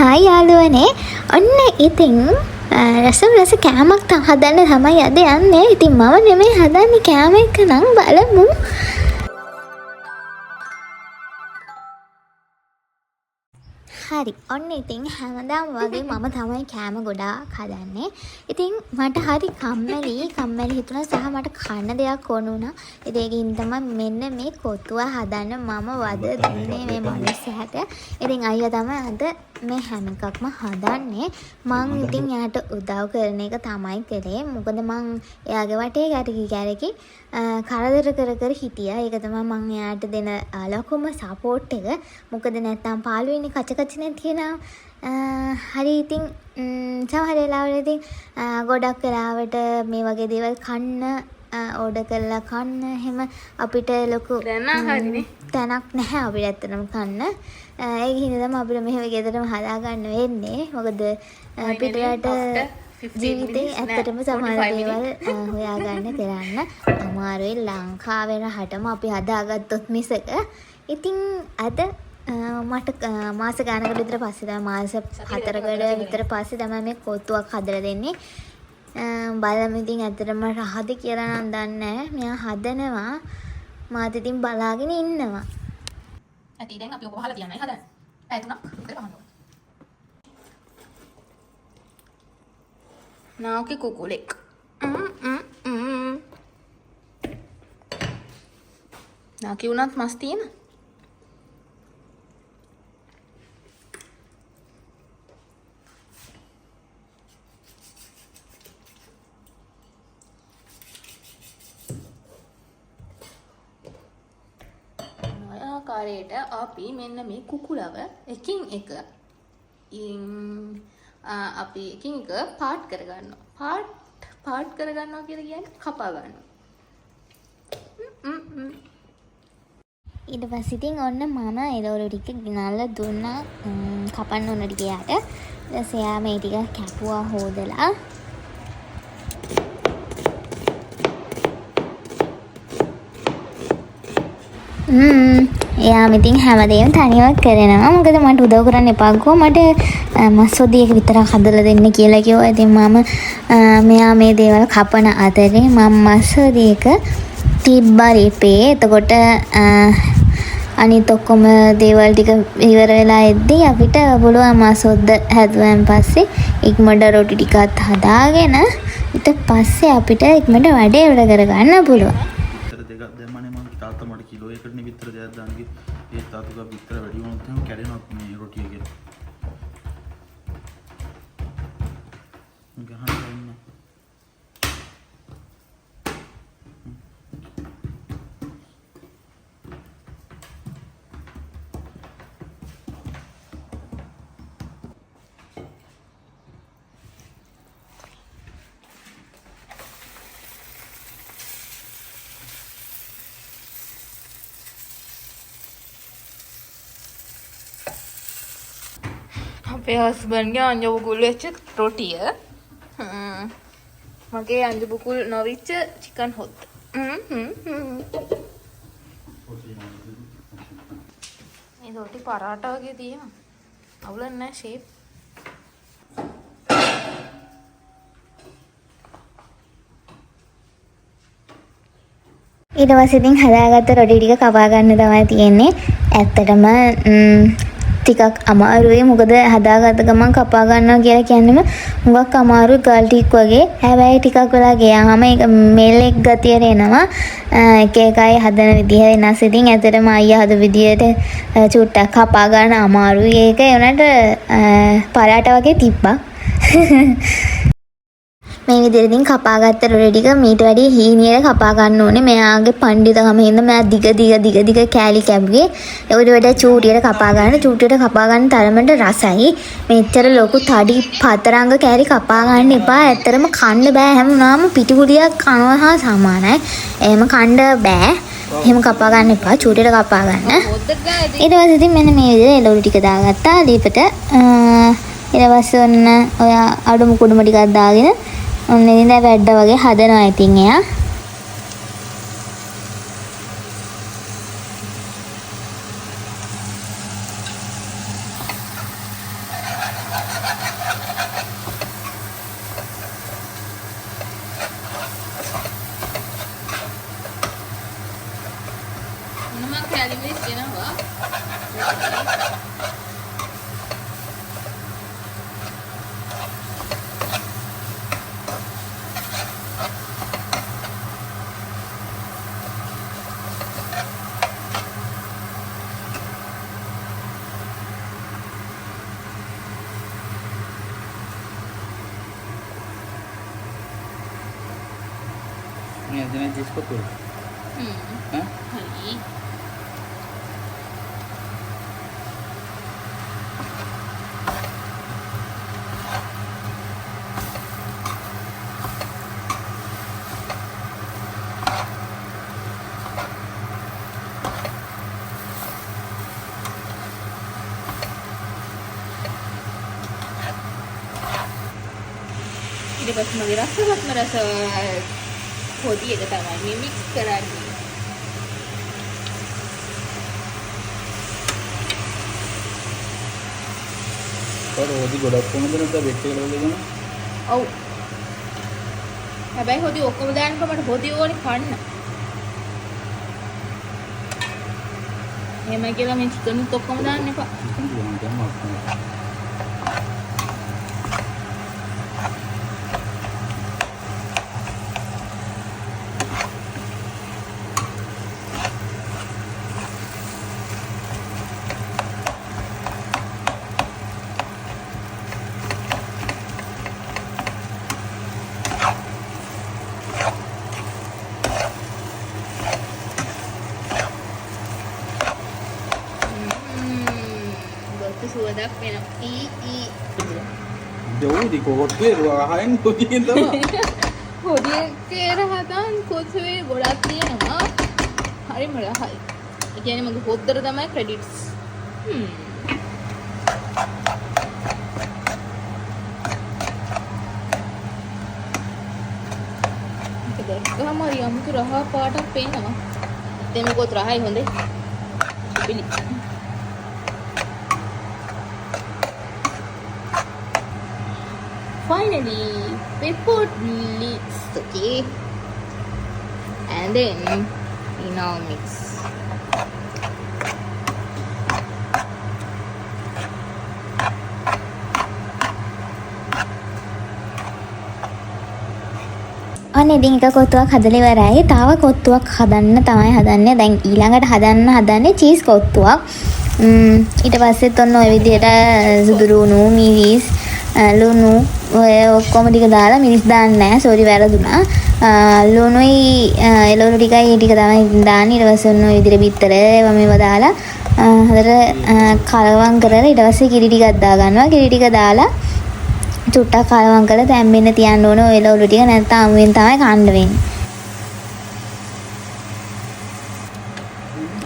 Hi යාළුවනේ. ඔන්න ඉතින් රස කෑමක් හදන්න තමයි අද යන්නේ. ඉතින් මම නෙමෙයි හදන්නේ කෑම එක නම් බලමු. හරි. ඔන්න ඉතින් හැමදාම වගේ මම තමයි කෑම ගොඩාක් හදන්නේ. ඉතින් මට හරි කම්මැලි හිතුණා සහ මට කන්න දෙයක් ඕන වුණා. ඒකෙන් තමයි මෙන්න මේ කොත්තුව හදන්න මම වද දුන්නේ මේ මිනිස්සයාට. ඉතින් අයියා තමයි අද මේ හැම එකක්ම හදන්නේ. මං ඉතින් එයාට උදව් කරන එක තමයි කරේ. මොකද මං එයාගේ වටේ කැරකි කරදර කර හිටියා. ඒක තමයි මං එයාට දෙන ලොකුම සපෝට් එක. මොකද නැත්තම් පාළුවේනේ කච තියෙනවා. හරි ඉතින් සමහර වෙලාවල ඉතින් ගොඩක් වෙලාවට මේ වගේ දේවල් කන්න ඕඩර් කරලා කන්න එහෙම අපිට ලොකු තැනක් නැහැ අපිට ඇත්තටම කන්න. ඒක හින්දා තමයි අපිට මෙහෙම ගෙදරම හදා ගන්න වෙන්නේ. මොකද පිටරට ජීවිතේ ඇත්තටම සමහර දේවල් හොයාගන්න කරන්න අමාරුයි. ලංකාවේ රටම අපි හදාගත්තොත් මිසක. ඉතින් අද මට මාස ගානකට විතර පස්සේ තමයි මාස 4කට විතර පස්සේ තමයි මේ කොත්තුවක් හදලා දෙන්නේ. බලමු ඉතින් ඇත්තටම රහද කියලා නම් දන්නේ නැහැ. මෙයා හදනවා. මාත් ඉතින් බලාගෙන ඉන්නවා. ඇටි දැන් අපි ඔබ වහලා තියන්නයි හදන්නේ. පැය 3ක් විතර වහන්න ඕනේ. නාකි කුකුලෙක්. නාකි උනත් මස් තියෙන. ආකාරයට අපි මෙන්න මේ කුකුලව එකින් එක අපි එකින් එක පාට් කරගන්නවා. පාට් කරගන්නවා කියලා කියන්නේ කපා ගන්නවා. ඊට පස්සේ ඉතින් ඔන්න මම ඒදවල ටික ගිනල්ලා දුන්නා කපන්න ඕන ටික යාට. ඊට පස්සේ යා මේ ටික කැපුවා හොදලා. එයා ඉතින් හැමදේම තනියම කරනවා. මොකද මට උදව් කරන්න එපා ගෝ. මට මස් හොදි එක විතරක් හදලා දෙන්න කියලා කිව්වා. ඉතින් මම මෙයා මේ දේවල් කපන අතරේ මම මස් හොදි එක තිබ්බා රිපේ. එතකොට අනිත් ඔක්කොම දේවල් ටික ඉවර වෙලා එද්දී අපිට පුළුවන් මස් හොද්ද හැදුවන් පස්සේ ඉක්මනට රොටි ටිකත් හදාගෙන ඊට පස්සේ අපිට ඉක්මනට වැඩේ වැඩ කරගන්න පුළුවන්. තාත්තා මට කිලෝ එකකට විතර දෙයක් දාන්න කිව්වා. ඒ තාත්තා විතර වැඩි වුණොත් එහෙනම් කැඩෙනවා මේ රොටි එක. ගහන්න ඕනේ. අපේ හස්බන්ඩ්ගේ අංජු බුකුල් වෙච්ච රොටිය මගේ අංජු බුකුල් නොවිච්ච චිකන් හොත් මේ රොටි පරාටා වගේ තියෙනවා. අවුලක් නැහැ ෂේප්. ඊට පස්සේ ඉතින් හදාගත්ත රොටි ටික කපා ගන්න තමයි තියෙන්නේ. ඇත්තටම ටිකක් අමාරුයි. මොකද හදාගත්ත ගමන් කපා ගන්නවා කියලා කියන්නේම හුඟක් අමාරුයි ගල් ටික වගේ. හැබැයි ටිකක් වෙලා ගියාම ඒක මෙලෙක් ගතියට එනවා. එක එකයි හදන විදිහ වෙනස්. ඉතින් ඇත්තටම අයියා හද විදියට චුට්ටක් කපා ගන්න අමාරුයි. ඒක උනට පරාට වගේ තිබ්බා. මේ විදිහට ඉතින් කපාගත්ත රොටි ටික මීට වැඩිය හීනියට කපා ගන්න ඕනේ. මෙයාගේ පඬිතකම හින්දා මෙයා දිග කෑලි කැපුවේ. ඒකට වඩා චූටියට කපා ගන්න. චූටියට කපා ගන්න තරමට රසයි. මෙච්චර ලොකු තඩි පතරංග කෑලි කපා ගන්න එපා. ඇත්තටම කන්න බෑ. හැම වුණාම පිටිකුඩියක් කනවා හා සමානයි. එහෙම කන්න බෑ. එහෙම කපා ගන්න එපා. චූටියට කපා ගන්න. ඊට පස්සේ ඉතින් මෙන්න මේ විදිහට එළවලු ටික දාගත්තා දීපට. ඊට පස්සේ ඔන්න ඔය අඩුම කුඩුම ටිකක් දාගෙන ඔන්න ඉතින් වැඩ වගේ හදනවා ඉතින් එයා. මේ දැන් චීස් කොටුව. හ්ම්. හරි. ඊට පස්සේ මගේ රසවත්ම රස පොඩි එක තමයි මේ මික්ස් කරන්නේ. හොදි ගොඩක් කොහොමද නැත්නම් වෙට් එක කරලා දෙන්න? ඔව්. හැබැයි හොදි ඔක්කොම දාන්නකො මට හොදි ඕනේ කන්න. එහෙමයි කියලා මේ චිකන් උත් ඔක්කොම දාන්න එපා. sudah pengen jauh di kokotir wahain kucing itu hodi kera hatan kothwe godak tiyenawa hari mala hai ඒ කියන්නේ මගේ පොද්දර තමයි ක්‍රෙඩිට්ස් දැක්කම යමුතු රහ පාටක් පේනවා දෙමකොත් රහයි හොඳේ පිලි finally we put leaves okay and then we now mix අනේ ඉතින් එක කොත්තුවක් හදලා ඉවරයි. තව කොත්තුවක් හදන්න තමයි හදන්නේ. දැන් ඊළඟට හදන්නේ චීස් කොත්තුවක්. ඊට පස්සෙත් ඔන්න ඔය විදිහට සුදු ලුණු, මිරිස්, ලුණු ඔය ඔක්කොම ටික දාලා මිරිස් දාන්නේ නැහැ. සෝරි වැරදුනා. ලුණුයි එළවලු ටිකයි ටික තමයි දාන්නේ. ඊට පස්සේ ඔන්න ඔය විදිහට බිත්තර ඒවා මේවා දාලා හොඳට කලවම් කරලා ඊට පස්සේ කිරි ටිකක් දා ගන්නවා. කිරි ටික දාලා චුට්ටක් කලවම් කරලා තැම්බෙන්න තියන්න ඕන ඔය එළවලු ටික නැත්නම් අමුවෙන් තමයි කන්න වෙන්නේ.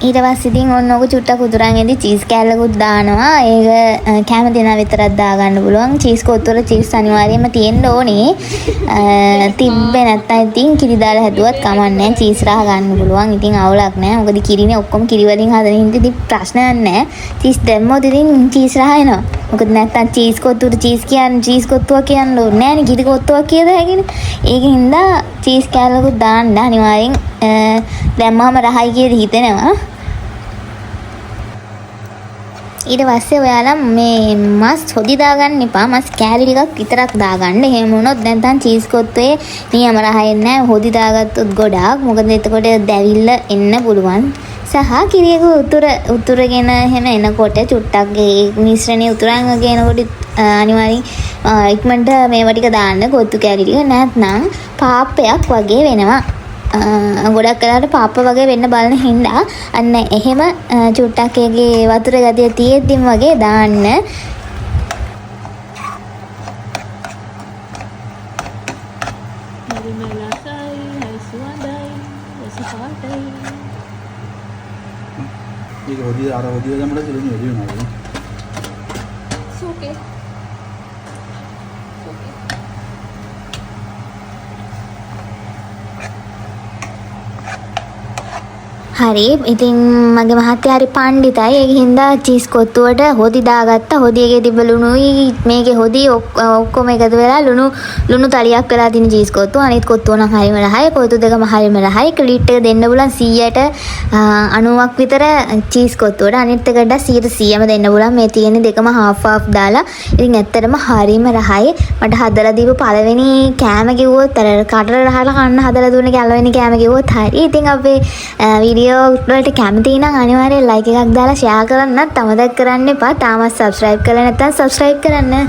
ඊට පස්සේ ඉතින් ඔන්න ඔක චුට්ටක් උදුරන් එද්දි චීස් කෑල්ලකුත් දානවා. ඒක කැමති නම් විතරක් දා ගන්න පුළුවන්. චීස් කොත්තුවල චීස් අනිවාර්යයෙන්ම තියෙන්න ඕනේ. තිබ්බේ නැත්නම් ඉතින් කිරි දාලා හැදුවත් කමක් නැහැ. චීස් රහ ගන්න පුළුවන්. ඉතින් අවුලක් නැහැ. මොකද කිරිනේ ඔක්කොම කිරි වලින් හදන හින්දා ඉතින් ප්‍රශ්නයක් නැහැ. චීස් දැම්මොත් ඉතින් චීස් රහ එනවා. මොකද නැත්නම් චීස් කොත්තුවට චීස් කියන්නේ චීස් කොත්තුවක් කියන්න ඕනේ නෑනේ. කිරි කොත්තුවක් කියද හැකිනේ. ඒකින්ද චීස් කෑල්ලකුත් දාන්න අනිවාර්යෙන් දැම්මම රහයි කියලා හිතෙනවා. ඊට පස්සේ ඔයාලා මේ මස් හොදි දාගන්න එපා. මස් කෑලි ටිකක් විතරක් දාගන්න. එහෙම වුණොත් නැත්නම් චීස් කොත්තුවේ නියම රහයෙන් නැහැ. හොදි දාගත්තොත් ගොඩාක්. මොකද එතකොට දැවිල්ල එන්න පුළුවන්. සහ කිරියක උතුරගෙන එහෙම එනකොට චුට්ටක් ඒ මිශ්‍රණයේ උතුරන් ගේනකොට අනිවාර්යෙන් ඉක්මනට මේවා ටික දාන්න කොත්තු කෑලි ටික. නැත්නම් පාප්පයක් වගේ වෙනවා. ගොඩක් කලාට පාප්ප වගේ වෙන්න බලන හින්දා අන්න එහෙම චුට්ටක් ඒකේ වතුර ගතිය තියෙද්දිම වගේ දාන්න. ඒක හොදි අර හොදි ගමඩ සුළුනේ වැඩි වෙනවා. okay හරි ඉතින් මගේ මහත්තයා හරි පණ්ඩිතයි. ඒක හින්දා චීස් කොත්තුවට හොදි දාගත්තා. හොදි එකේ තිබ්බ ලුණුයි මේකේ හොදි ඔක්කොම එකතු වෙලා ලුණු තලියක් වෙලා තියෙන චීස් කොත්තුව. අනිත් කොත්තුව නම් හරිම රහයි. කොත්තු දෙකම හරිම රහයි. ක්‍රෙඩිට් එක දෙන්න බුලන් 100ට 90ක් විතර චීස් කොත්තුවට. අනිත් එකට 100%ම දෙන්න බුලන්. මේ තියෙන දෙකම half දාලා. ඉතින් ඇත්තටම හරිම රහයි. මට හදලා දීපු පළවෙනි කෑම කිව්වොත් අර කටර රහලා කන්න හදලා දුන්න පළවෙනි කෑම කිව්වොත් හරි. ඉතින් අපේ වීඩියෝ වලට කැමති නම් අනිවාර්යෙන් ලයික් එකක් දාලා ෂෙයා කරන්නත් අමතක කරන්න එපා. තාමත් subscribe කරලා නැත්නම් subscribe කරන්න.